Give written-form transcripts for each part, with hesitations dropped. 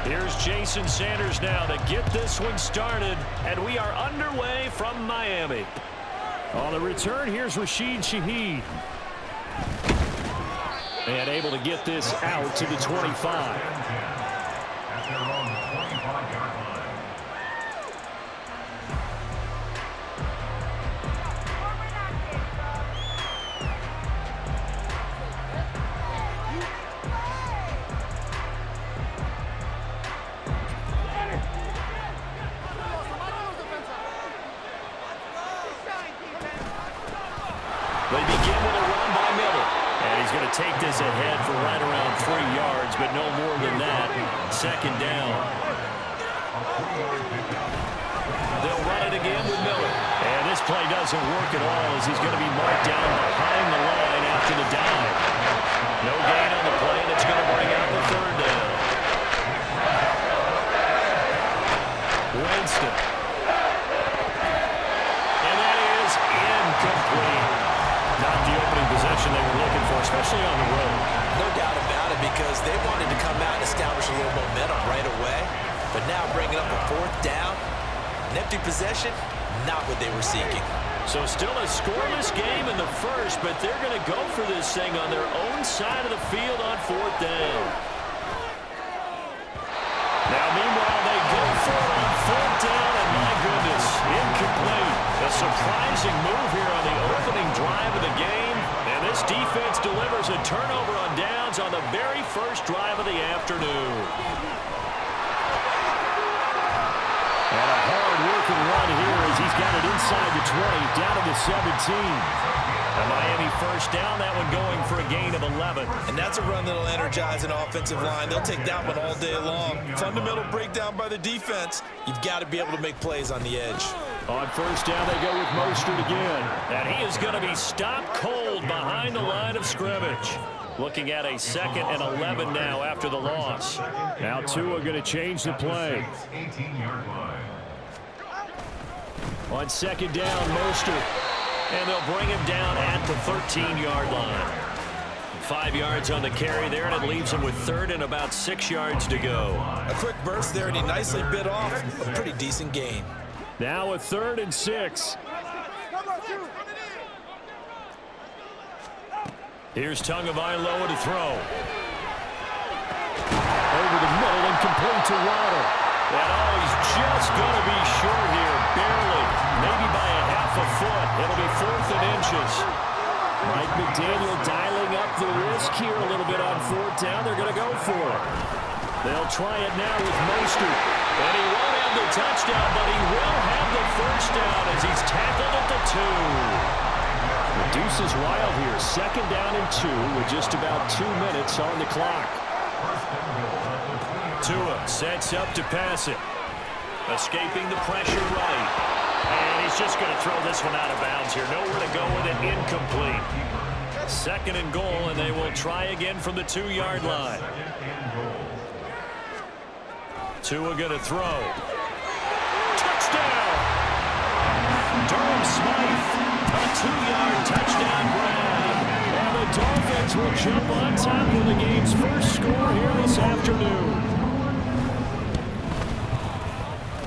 Here's Jason Sanders now to get this one started, and we are underway from Miami. On the return, here's Rashid Shaheed. And able to get this out to the 25. They begin with a run by Miller. And he's going to take this ahead for right around 3 yards, but no more than that. Second down. They'll run it again with Miller. And this play doesn't work at all as he's going to be marked down behind the line after the dive. No gain on the play, and it's going to bring out the third down. Winston. And that is incomplete. Not the opening possession they were looking for, especially on the road. No doubt about it, because they wanted to come out and establish a little momentum right away. But now bringing up a fourth down, an empty possession, not what they were seeking. So still a scoreless game in the first, but they're going to go for this thing on their own side of the field on fourth down. Now, meanwhile, they go for it on fourth down, and my goodness, incomplete. A surprising move here on the opening drive of the game, and this defense delivers a turnover on downs on the very first drive of the afternoon. And a hard-working run here as he's got it inside the 20, down to the 17. A Miami first down, that one going for a gain of 11. And that's a run that'll energize an offensive line. They'll take that one all day long. Fundamental breakdown by the defense. You've got to be able to make plays on the edge. On first down, they go with Mostert again. And he is going to be stopped cold behind the line of scrimmage. Looking at a 2nd and 11 now after the loss. Now Tua going to change the play. On second down, Mostert. And they'll bring him down at the 13-yard line. 5 yards on the carry there, and it leaves him with 3rd and about 6 yards to go. A quick burst there, and he nicely bit off a pretty decent gain. Now a 3rd and 6. Here's Tagovailoa to throw. Over the middle and complete to Waddle. And he's just going to be short here, barely, maybe by a half a foot. It'll be 4th and inches. Mike McDaniel dialing up the risk here a little bit on fourth down. They're going to go for it. They'll try it now with Mostert. And he won't have the touchdown, but he will have the first down as he's tackled at the 2. The deuce is wild here. 2nd down and 2 with just about 2 minutes on the clock. Tua sets up to pass it. Escaping the pressure right. And he's just going to throw this one out of bounds here. Nowhere to go with it. Incomplete. 2nd and goal, and they will try again from the 2-yard line. Tua going to throw. Touchdown! Durham Smythe, a 2-yard touchdown grab. And the Dolphins will jump on top of the game's first score here this afternoon.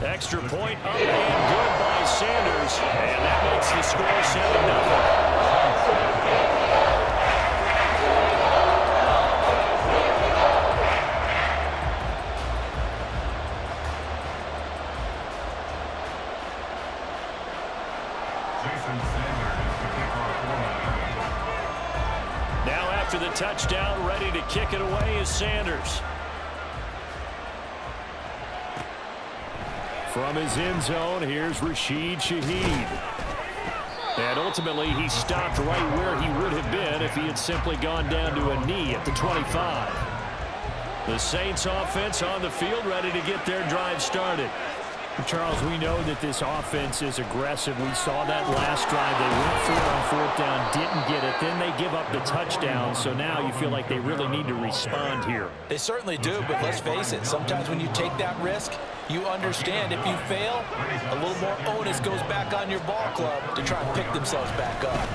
Extra point up and good by Sanders. And that makes the score 7-0. Now after the touchdown, ready to kick it away is Sanders. From his end zone, here's Rashid Shaheed. And ultimately, he stopped right where he would have been if he had simply gone down to a knee at the 25. The Saints offense on the field, ready to get their drive started. Charles, we know that this offense is aggressive. We saw that last drive. They went for it on fourth down, didn't get it. Then they give up the touchdown. So now you feel like they really need to respond here. They certainly do, but let's face it. Sometimes when you take that risk, you understand if you fail, a little more onus goes back on your ball club to try and pick themselves back up.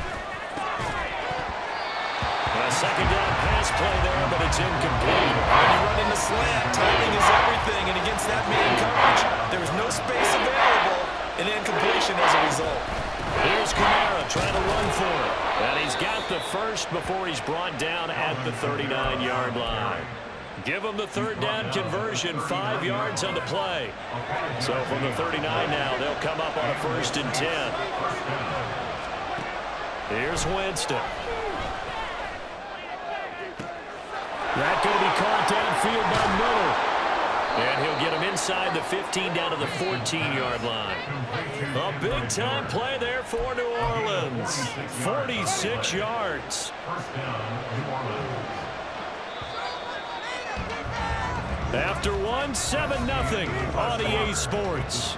A second down pass play there, but it's incomplete. When you run in the slant, timing is everything. completion as a result. Here's Kamara trying to run for it. And he's got the first before he's brought down at the 39-yard line. Give them the third down conversion, 5 yards on the play. So from the 39 now, they'll come up on a 1st and 10. Here's Winston. That's going to be caught downfield by Miller. And he'll get him inside the 15 down to the 14-yard line. A big-time play there for New Orleans. 46 yards. After one, 7-0 on EA Sports.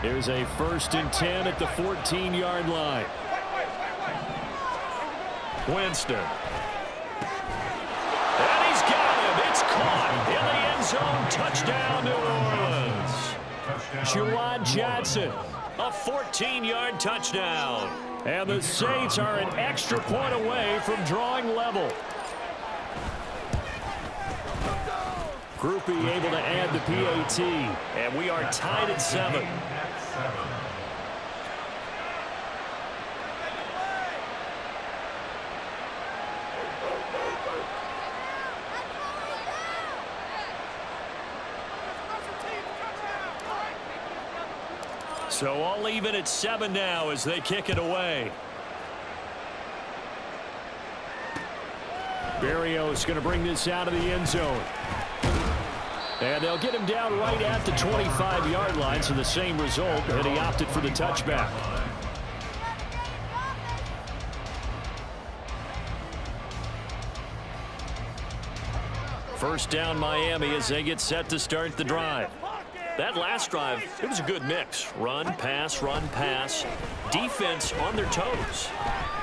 Here's a 1st and 10 at the 14-yard line. Winston. And he's got him. It's caught in the end zone. Touchdown, New Orleans. Juwan Johnson, a 14-yard touchdown. And the Saints are an extra point away from drawing level. Groupie able to add the PAT. And we are tied at 7. So all even at 7 now as they kick it away. Berrios going to bring this out of the end zone. And they'll get him down right at the 25-yard line, so the same result, and he opted for the touchback. First down Miami as they get set to start the drive. That last drive, it was a good mix. Run, pass, defense on their toes.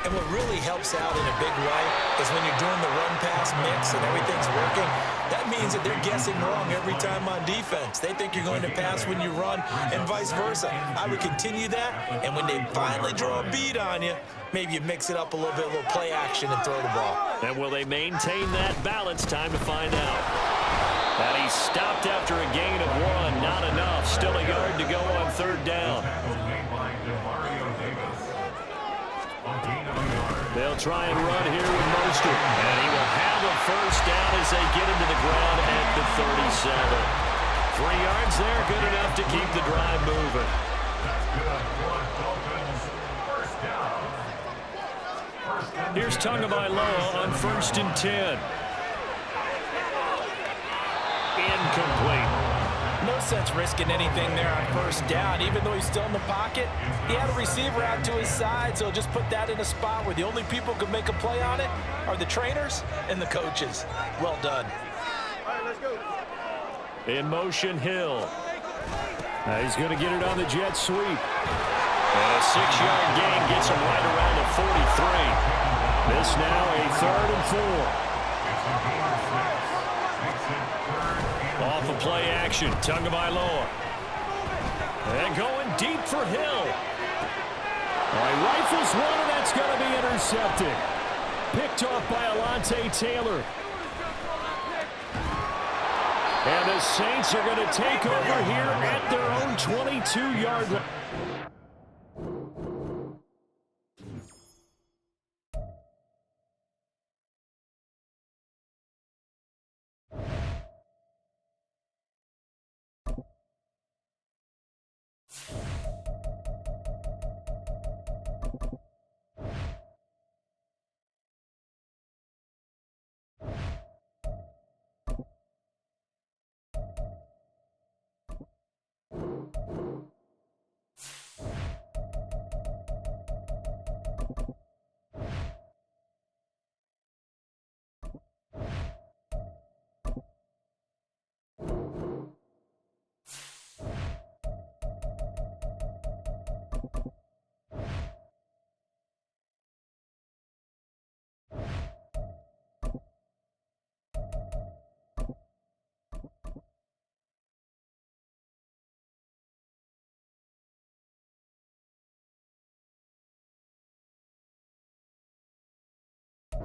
And what really helps out in a big way is when you're doing the run-pass mix and everything's working, that means that they're guessing wrong every time on defense. They think you're going to pass when you run and vice versa. I would continue that, and when they finally draw a beat on you, maybe you mix it up a little bit, a little play action and throw the ball. And will they maintain that balance? Time to find out. And he's stopped after a gain of 1. Not enough. Still a yard to go on 3rd down. They'll try and run here with Mostert. And he will have a 1st down as they get into the ground at the 37. 3 yards there, good enough to keep the drive moving. Here's Tagovailoa on 1st and 10. Incomplete. No sense risking anything there on 1st down. Even though he's still in the pocket, he had a receiver out to his side, so just put that in a spot where the only people who can make a play on it are the trainers and the coaches. Well done. All right, let's go. In motion, Hill. He's going to get it on the jet sweep. And a 6-yard gain gets him right around the 43. This now a 3rd and 4. Off of play action, Tagovailoa. And going deep for Hill. All right, rifles one, and that's going to be intercepted. Picked off by Alontae Taylor. And the Saints are going to take over here at their own 22-yard line.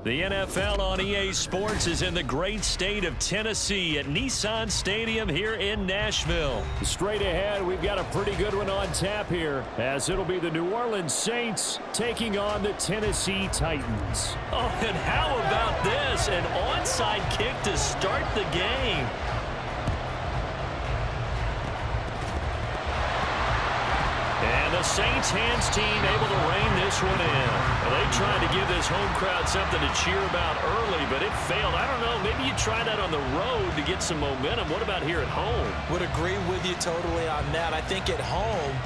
The NFL on EA Sports is in the great state of Tennessee at Nissan Stadium here in Nashville. Straight ahead, we've got a pretty good one on tap here, as it'll be the New Orleans Saints taking on the Tennessee Titans. Oh, and how about this? An onside kick to start the game. And the Saints hands team able to rein this one in. Well, they tried to give this home crowd something to cheer about early, but it failed. I don't know, maybe you try that on the road to get some momentum. What about here at home? Would agree with you totally on that. I think at home,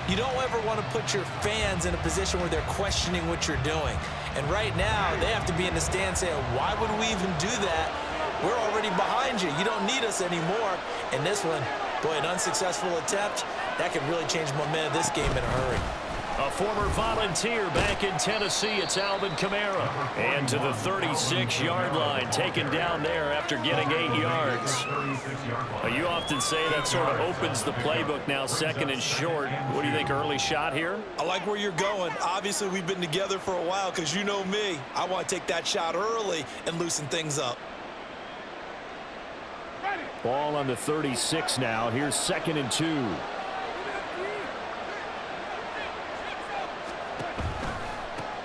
you don't ever want to put your fans in a position where they're questioning what you're doing. And right now, they have to be in the stand saying, why would we even do that? We're already behind you. You don't need us anymore. And this one, boy, an unsuccessful attempt. That could really change the momentum of this game in a hurry. A former Volunteer back in Tennessee, it's Alvin Kamara. And to the 36-yard line, taken down there after getting 8 yards. Well, you often say that sort of opens the playbook now, second and short. What do you think, early shot here? I like where you're going. Obviously, we've been together for a while because you know me. I want to take that shot early and loosen things up. Ball on the 36 now. Here's 2nd and 2.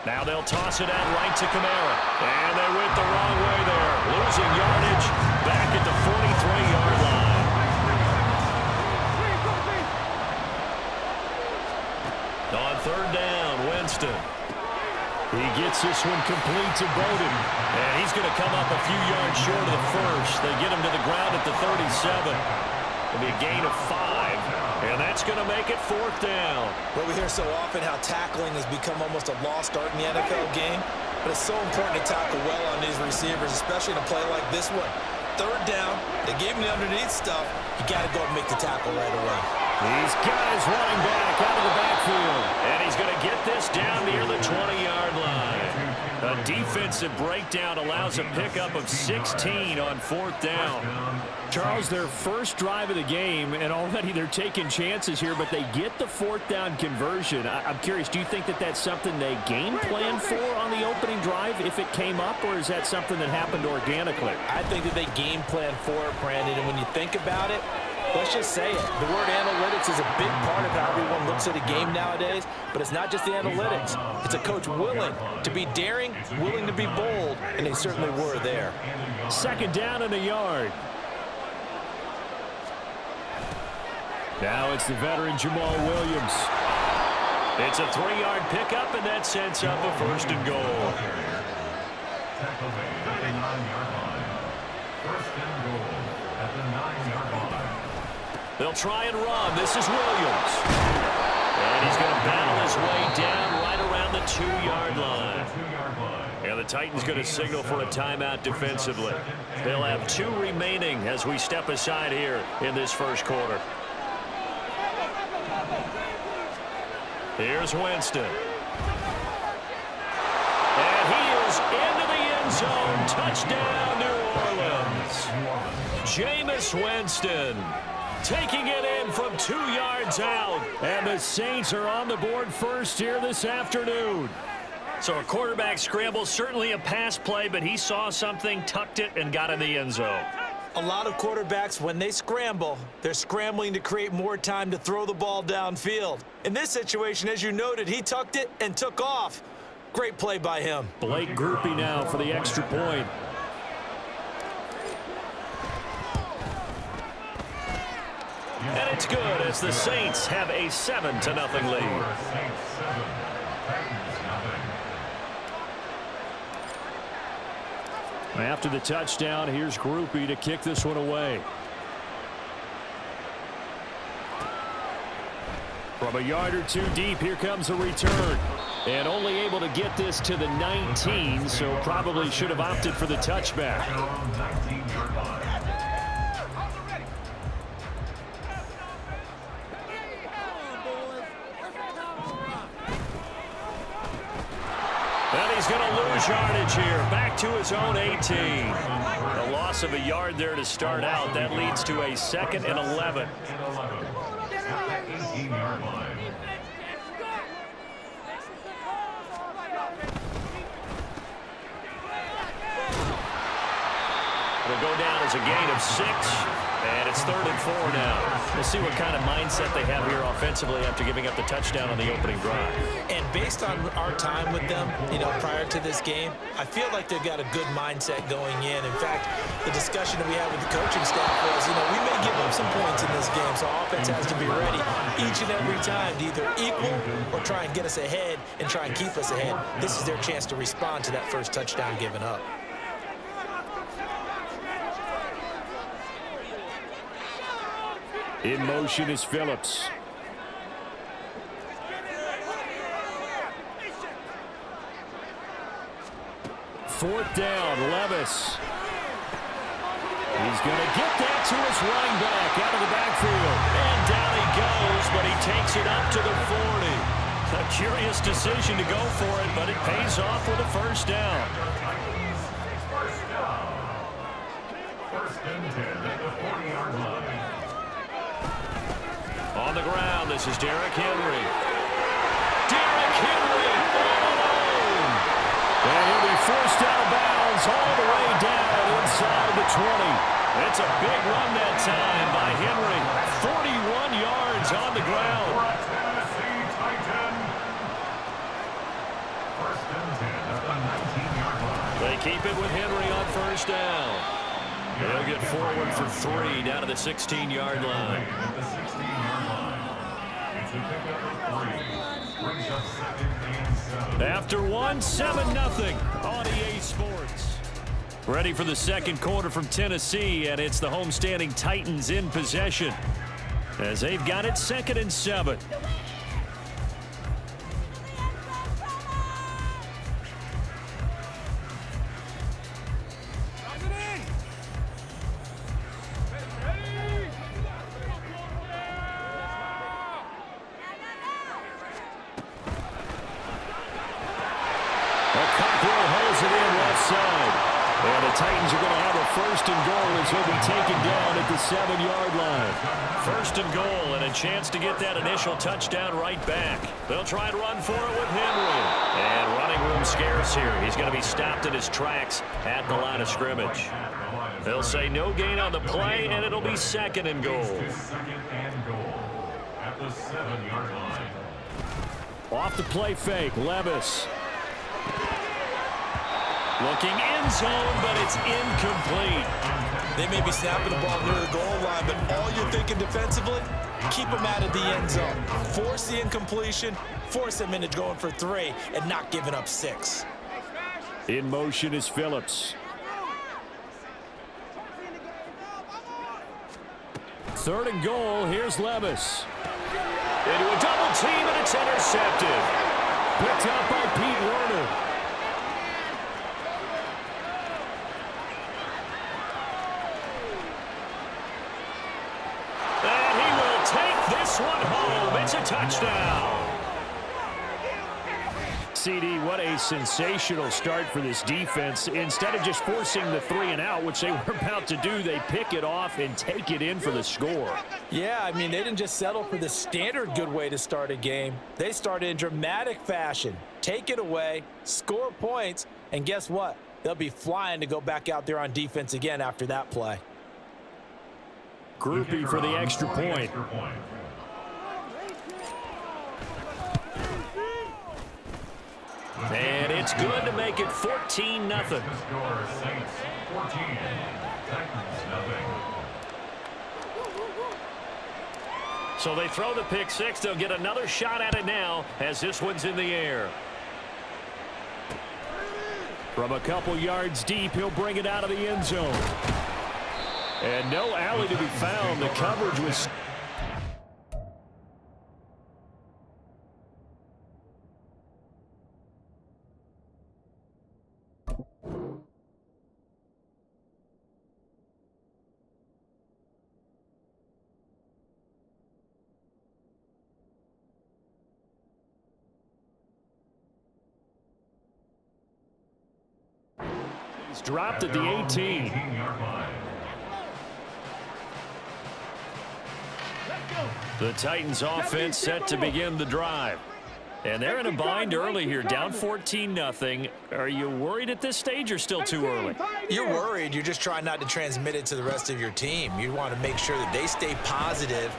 Now they'll toss it out right to Kamara. And they went the wrong way there. Losing yardage back at the 43-yard line. On 3rd down, Winston. He gets this one complete to Bowden. And he's going to come up a few yards short of the first. They get him to the ground at the 37. It'll be a gain of 5. And that's going to make it 4th down. Well, we hear so often how tackling has become almost a lost art in the NFL game. But it's so important to tackle well on these receivers, especially in a play like this one. 3rd down, they gave him the underneath stuff. You got to go and make the tackle right away. He's got his running back out of the backfield. And he's going to get this down near the 20-yard line. A defensive breakdown allows a pickup of 16 on 4th down. Charles, their first drive of the game, and already they're taking chances here, but they get the 4th down conversion. I'm curious, do you think that that's something they game plan for on the opening drive if it came up, or is that something that happened organically? I think that they game plan for it, Brandon, and when you think about it, let's just say it. The word analytics is a big part of how everyone looks at a game nowadays, but it's not just the analytics. It's a coach willing to be daring, willing to be bold, and they certainly were there. 2nd down and a yard. Now it's the veteran Jamal Williams. It's a 3-yard pickup, and that sets up a 1st and goal. They'll try and run. This is Williams. And he's going to battle his way down right around the 2-yard line. And the Titans going to signal for a timeout defensively. They'll have 2 remaining as we step aside here in this first quarter. Here's Winston. And he is into the end zone. Touchdown, New Orleans. Jameis Winston taking it in from 2 yards out. And the Saints are on the board first here this afternoon. So a quarterback scramble, certainly a pass play, but he saw something, tucked it, and got in the end zone. A lot of quarterbacks, when they scramble, they're scrambling to create more time to throw the ball downfield. In this situation, as you noted, he tucked it and took off. Great play by him. Blake Groupie now for the extra point. And it's good as the Saints have a 7-0 lead. After the touchdown, here's Groupie to kick this one away. From a yard or 2 deep, here comes a return. And only able to get this to the 19, so probably should have opted for the touchback. And he's going to lose yardage here. Back to his own 18. A loss of a yard there to start out. That leads to a 2nd and 11. It'll go down as a gain of 6, and it's 3rd and 4 now. We'll see what kind of mindset they have here offensively after giving up the touchdown on the opening drive. And based on our time with them, prior to this game, I feel like they've got a good mindset going in. In fact, the discussion that we had with the coaching staff was, we may give up some points in this game, so offense has to be ready each and every time to either equal or try and get us ahead and try and keep us ahead. This is their chance to respond to that first touchdown given up. In motion is Phillips. Fourth down, Levis. He's going to get that to his running back out of the backfield. And down he goes, but he takes it up to the 40. A curious decision to go for it, but it pays off with a first down. First and 10 at the 40-yard line. On the ground, this is Derrick Henry. Derrick Henry all alone. And he'll be forced out of bounds all the way down inside the 20. It's a big run that time by Henry. 41 yards on the ground. First and 10 at the 19-yard line. They keep it with Henry on first down. They'll get forward for 3 down to the 16-yard line. At the 16-yard line. It's a pickup of 3. Brings up 2nd and 7. After 1, 7-0 on EA Sports. Ready for the second quarter from Tennessee, and it's the homestanding Titans in possession as they've got it 2nd and 7. And the Titans are going to have a 1st and goal as he'll be taken down at the 7-yard line. 1st and goal and a chance to get that initial touchdown right back. They'll try and run for it with Henry. And running room scarce here. He's going to be stopped in his tracks at the line of scrimmage. They'll say no gain on the play, and it'll be 2nd and goal. 2nd and goal at the 7-yard line. Off the play fake, Levis. Looking end zone, but it's incomplete. They may be snapping the ball near the goal line, but all you're thinking defensively, keep them out of the end zone. Force the incompletion, force them into going for 3, and not giving up 6. In motion is Phillips. 3rd and goal, here's Levis. Into a double team, and it's intercepted. Picked up by Pete Werner. One home. It's a touchdown. CD, what a sensational start for this defense. Instead of just forcing the 3 and out, which they were about to do, they pick it off and take it in for the score. Yeah, I mean, they didn't just settle for the standard good way to start a game. They started in dramatic fashion. Take it away, score points, and guess what? They'll be flying to go back out there on defense again after that play. Groupie for the extra point. And it's good to make it 14-0. So they throw the pick 6. They'll get another shot at it now as this one's in the air. From a couple yards deep, he'll bring it out of the end zone. And no alley to be found. The coverage was... He's dropped at the 18. The Titans offense set to begin the drive. And they're in a bind early here, down 14-0. Are you worried at this stage or still too early? You're worried. You're just trying not to transmit it to the rest of your team. You want to make sure that they stay positive.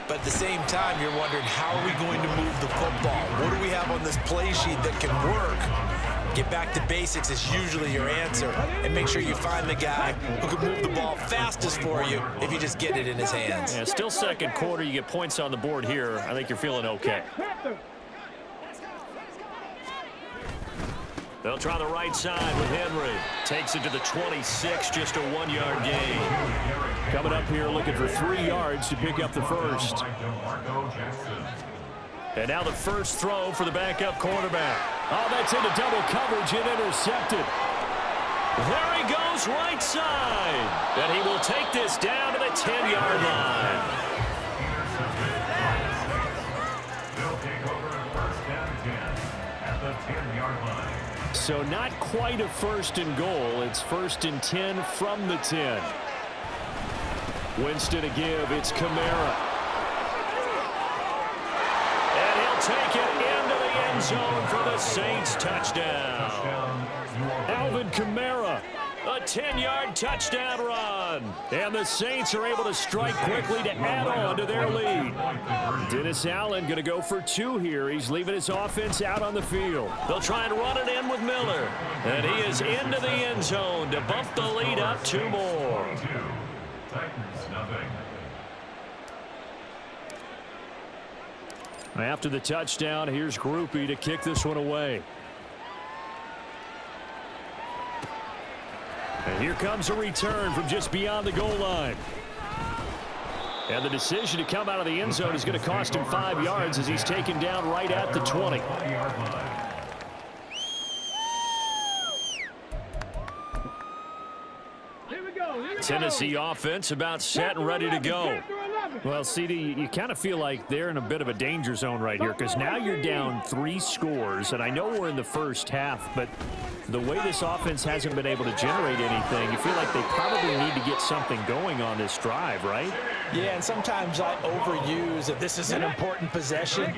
But at the same time, you're wondering, how are we going to move the football? What do we have on this play sheet that can work? Get back to basics is usually your answer. And make sure you find the guy who can move the ball fastest for you if you just get it in his hands. Yeah, still second quarter. You get points on the board here. I think you're feeling okay. They'll try the right side with Henry. Takes it to the 26, just a 1-yard gain. Coming up here looking for 3 yards to pick up the first. And now the first throw for the backup quarterback. Oh, that's into double coverage and intercepted. There he goes right side. And he will take this down to the 10-yard line. They'll take over first down 10 at the 10-yard line. So not quite a first and goal. It's first and 10 from the 10. Winston to give. It's Kamara. And he'll take it into the end zone for the Saints touchdown. Alvin Kamara. A 10-yard touchdown run. And the Saints are able to strike quickly to add on to their lead. Dennis Allen going to go for 2 here. He's leaving his offense out on the field. They'll try and run it in with Miller. And he is into the end zone to bump the lead up 2 more. After the touchdown, here's Groupie to kick this one away. And here comes a return from just beyond the goal line. And the decision to come out of the end zone is going to cost him 5 yards as he's taken down right at the 20. Tennessee offense about set and ready to go. Well, CD, you kind of feel like they're in a bit of a danger zone right here because now you're down 3 scores, and I know we're in the first half, but the way this offense hasn't been able to generate anything, you feel like they probably need to get something going on this drive, right? Yeah, and sometimes I overuse that this is an important possession,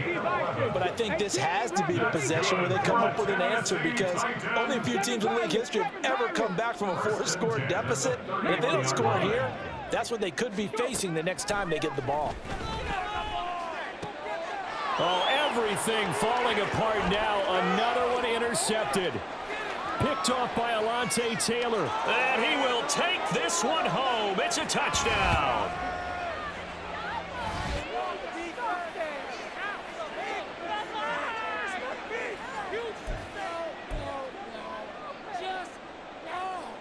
but I think this has to be the possession where they come up with an answer because only a few teams in league history have ever come back from a 4-score deficit. And if they don't score here, that's what they could be facing the next time they get the ball. Oh, everything falling apart now. Another one intercepted. Picked off by Alontae Taylor. And he will take this one home. It's a touchdown.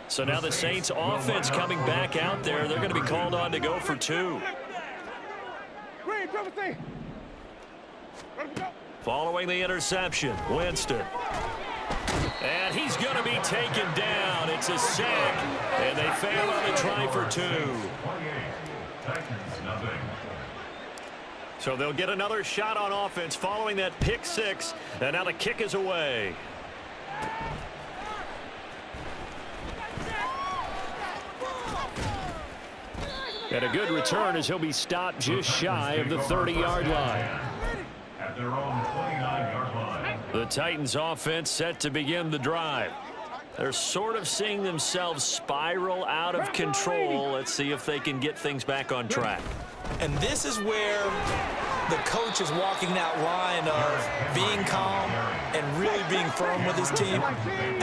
So now the Saints offense coming back out there. They're going to be called on to go for 2. Following the interception, Winston. And he's going to be taken down. It's a sack, and they fail on the try for 2. So they'll get another shot on offense following that pick 6, and now the kick is away. And a good return as he'll be stopped just shy of the 30-yard line. At their own 29-yard line. The Titans offense set to begin the drive. They're sort of seeing themselves spiral out of control. Let's see if they can get things back on track. And this is where the coach is walking that line of being calm and really being firm with his team. I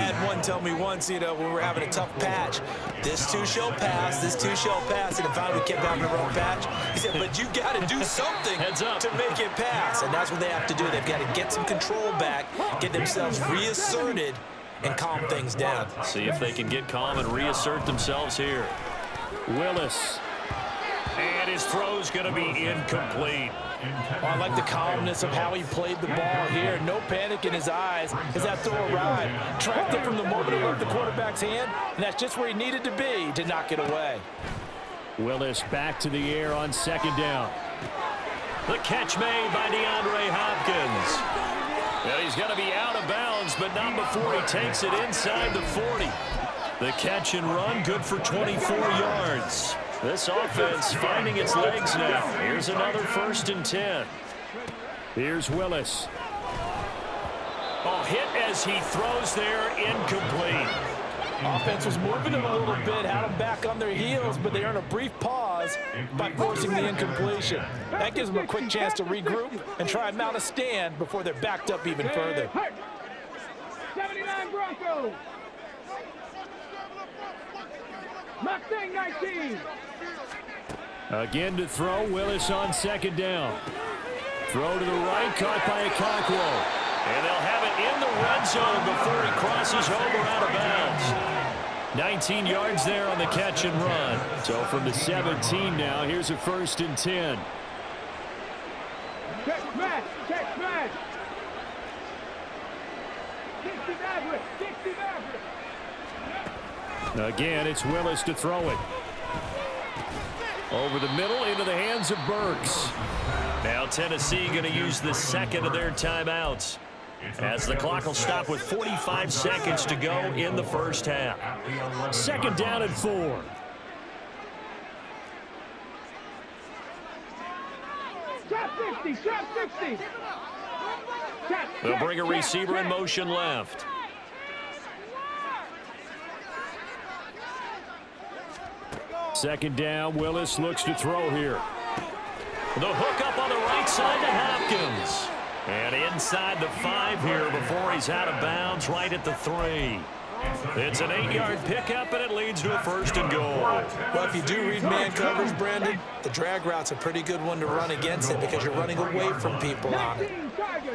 had one tell me once, when we were having a tough patch, this too shall pass, this too shall pass, and finally we kept having a rough patch. He said, but you got to do something to make it pass, and that's what they have to do. They've got to get some control back, get themselves reasserted, and calm things down. See if they can get calm and reassert themselves here. Willis. And his throw's going to be incomplete. Oh, I like the calmness of how he played the ball here. No panic in his eyes as that throw arrived. Tracked it from the moment it left the quarterback's hand, and that's just where he needed to be to knock it away. Willis back to the air on 2nd down. The catch made by DeAndre Hopkins. Well, he's going to be out of bounds, but not before he takes it inside the 40. The catch and run good for 24 yards. This offense finding its legs now. Here's another 1st and 10. Here's Willis. Oh, hit as he throws there, incomplete. Offense was moving them a little bit, had them back on their heels, but they earned a brief pause by forcing the incompletion. That gives them a quick chance to regroup and try and mount a stand before they're backed up even further. 79 Broncos. Mustang 19. Again to throw, Willis on second down. Throw to the right, caught by Okonkwo. And they'll have it in the red zone before he crosses over out of bounds. 19 yards there on the catch and run. So from the 17 now, here's a 1st and 10. Check smash, check smash. 60 Maverick, 60 Maverick. Again, it's Willis to throw it. Over the middle into the hands of Burks. Now Tennessee going to use the second of their timeouts, as the clock will stop with 45 seconds to go in the first half. 2nd down and 4. Shot 60, shot 60. They'll bring a receiver in motion left. Second down, Willis looks to throw here. The hook up on the right side to Hopkins. And inside the 5 here before he's out of bounds, right at the 3. It's an 8-yard pickup, and it leads to a 1st and goal. Well, if you do read man coverage, Brandon, the drag route's a pretty good one to run against it because you're running away from people on it.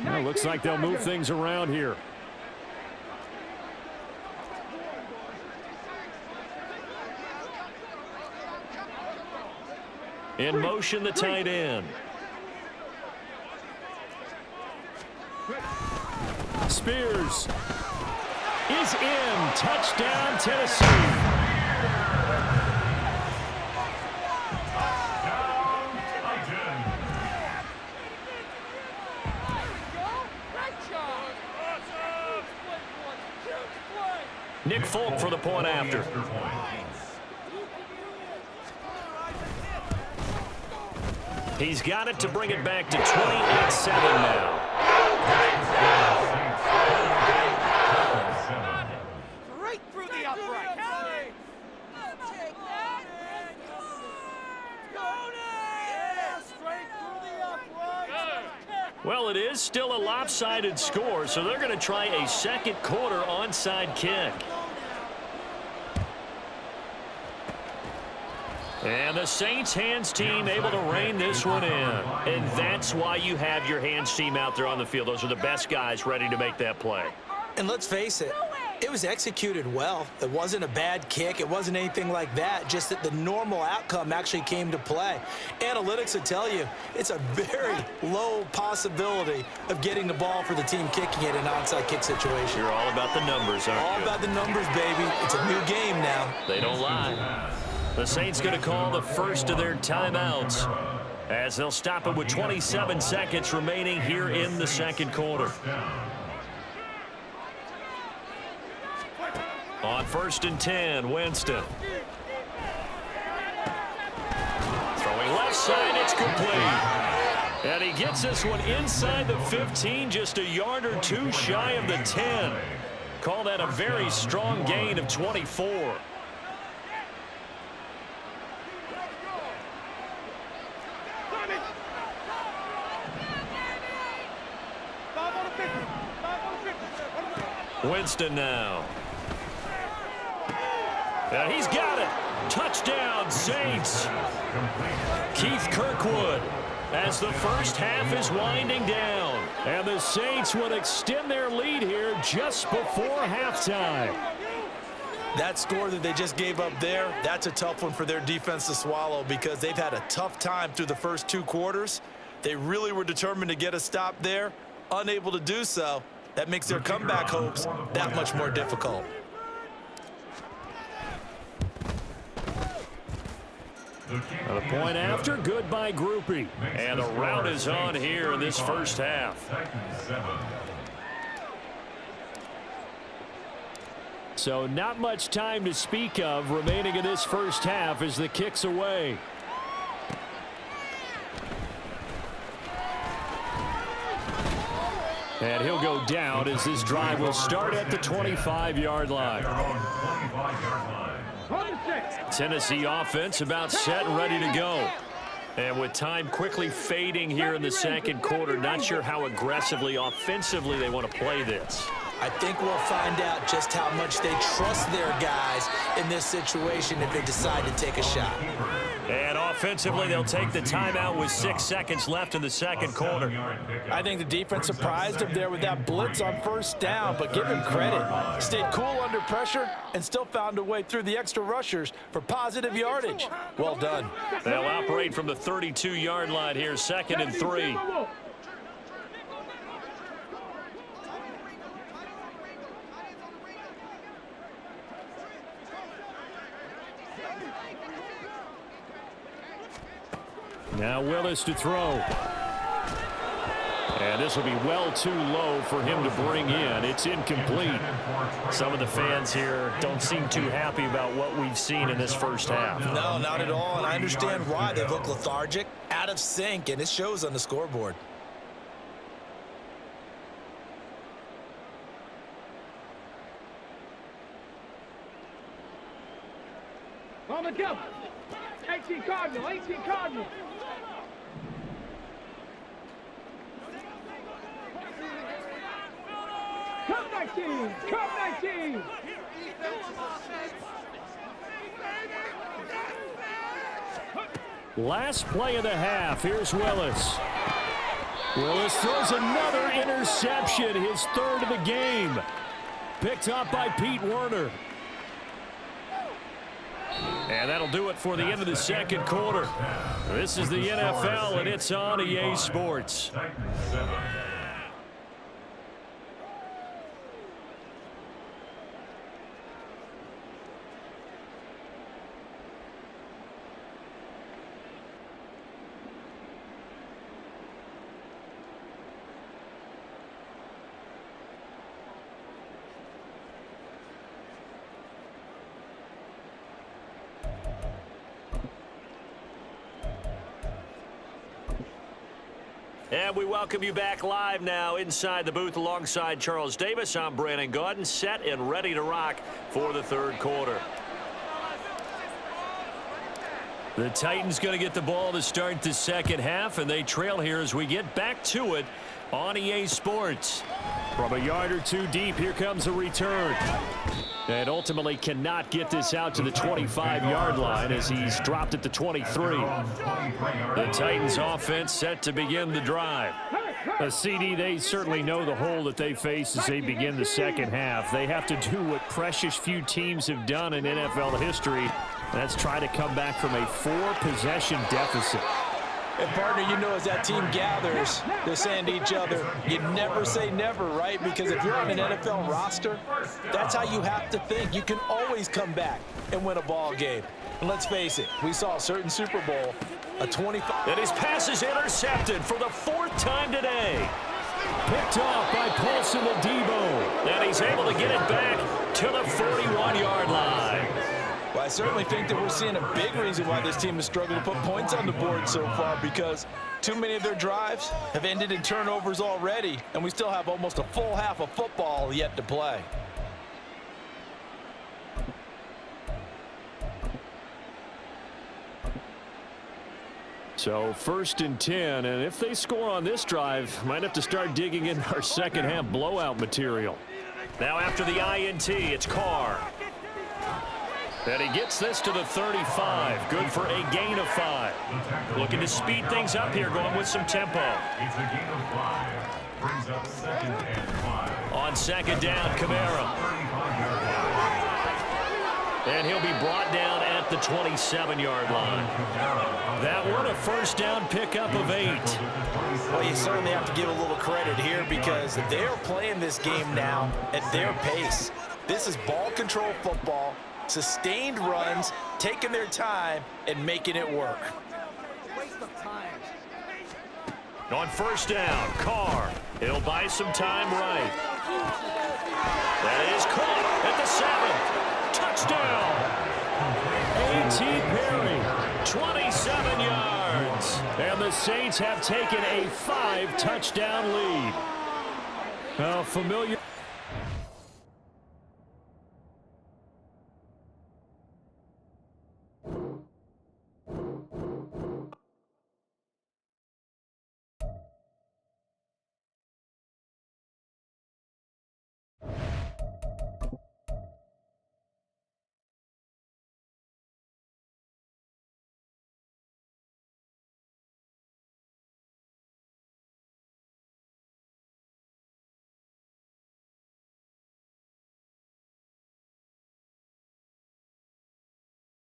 Well, looks like they'll move things around here. In motion, the tight end. Spears is in. Touchdown, Tennessee. Nick Folk for the point after. He's got it to bring it back to 28-7 now. Right through the upright. Well, it is still a lopsided score, so they're going to try a second quarter onside kick. And the Saints hands team able to rein this one in. And that's why you have your hands team out there on the field. Those are the best guys ready to make that play. And let's face it, it was executed well. It wasn't a bad kick. It wasn't anything like that, just that the normal outcome actually came to play. Analytics will tell you it's a very low possibility of getting the ball for the team kicking it in an onside kick situation. You're all about the numbers, aren't you? All about the numbers, baby. It's a new game now. They don't lie. The Saints going to call the first of their timeouts, as they'll stop it with 27 seconds remaining here in the second quarter. On 1st and 10, Winston. Throwing left side, it's complete. And he gets this one inside the 15, just a yard or two shy of the 10. Call that a very strong gain of 24. Winston now. And he's got it. Touchdown, Saints. Keith Kirkwood, as the first half is winding down. And the Saints would extend their lead here just before halftime. That score that they just gave up there, that's a tough one for their defense to swallow because they've had a tough time through the first 2 quarters. They really were determined to get a stop there, unable to do so. That makes their comeback hopes that much more difficult. And a point after, good by Groupie. And the rout is on here in this first half. So not much time to speak of remaining in this first half as the kick's away. And he'll go down as this drive will start at the 25-yard line. Tennessee offense about set and ready to go. And with time quickly fading here in the second quarter, not sure how aggressively, offensively they want to play this. I think we'll find out just how much they trust their guys in this situation if they decide to take a shot. And offensively, they'll take the timeout with 6 seconds left in the second quarter. I think the defense surprised him there with that blitz on first down, but give him credit. Stayed cool under pressure and still found a way through the extra rushers for positive yardage. Well done. They'll operate from the 32-yard line here, 2nd and 3. Now Willis to throw. And this will be well too low for him to bring in. It's incomplete. Some of the fans here don't seem too happy about what we've seen in this first half. No, not at all, and I understand why. They look lethargic, out of sync, and it shows on the scoreboard. On the jump. 18 Cardinal, 18 Cardinal. Come 19, come 19. Last play of the half. Here's Willis. Willis throws another interception, his 3rd of the game. Picked up by Pete Werner. And that'll do it for the end of the second quarter. This is the NFL, and it's on EA Sports. And we welcome you back live now inside the booth alongside Charles Davis. I'm Brandon Gaudin, set and ready to rock for the third quarter. The Titans going to get the ball to start the second half, and they trail here as we get back to it on EA Sports. From a yard or two deep, here comes a return. And ultimately cannot get this out to the 25-yard line as he's dropped at the 23. The Titans offense set to begin the drive. A CD, they certainly know the hole that they face as they begin the second half. They have to do what precious few teams have done in NFL history. That's try to come back from a 4-possession deficit. And partner, you know, as that team gathers, they're saying to each other, you never say never, right? Because if you're on an NFL roster, that's how you have to think. You can always come back and win a ball game. And let's face it, we saw a certain Super Bowl, a 25. And his pass is intercepted for the 4th time today. Picked off by Paulson Adebo. And he's able to get it back to the 41-yard line. Well, I certainly think that we're seeing a big reason why this team has struggled to put points on the board so far, because too many of their drives have ended in turnovers already, and we still have almost a full half of football yet to play. So 1st and 10, and if they score on this drive, might have to start digging in our second half blowout material. Now after the INT, it's Carr. And he gets this to the 35. Good for a gain of 5. Looking to speed things up here, going with some tempo. It's a gain of 5. Brings up 2nd and 5. On 2nd down, Kamara. And he'll be brought down at the 27-yard line. That one a 1st down pickup of 8. Well, you certainly have to give a little credit here because they're playing this game now at their pace. This is ball control football. Sustained runs, taking their time, and making it work. On 1st down, Carr. He'll buy some time right. That is caught at the 7. Touchdown. A.T. Perry, 27 yards. And the Saints have taken a 5-touchdown lead. Well, familiar.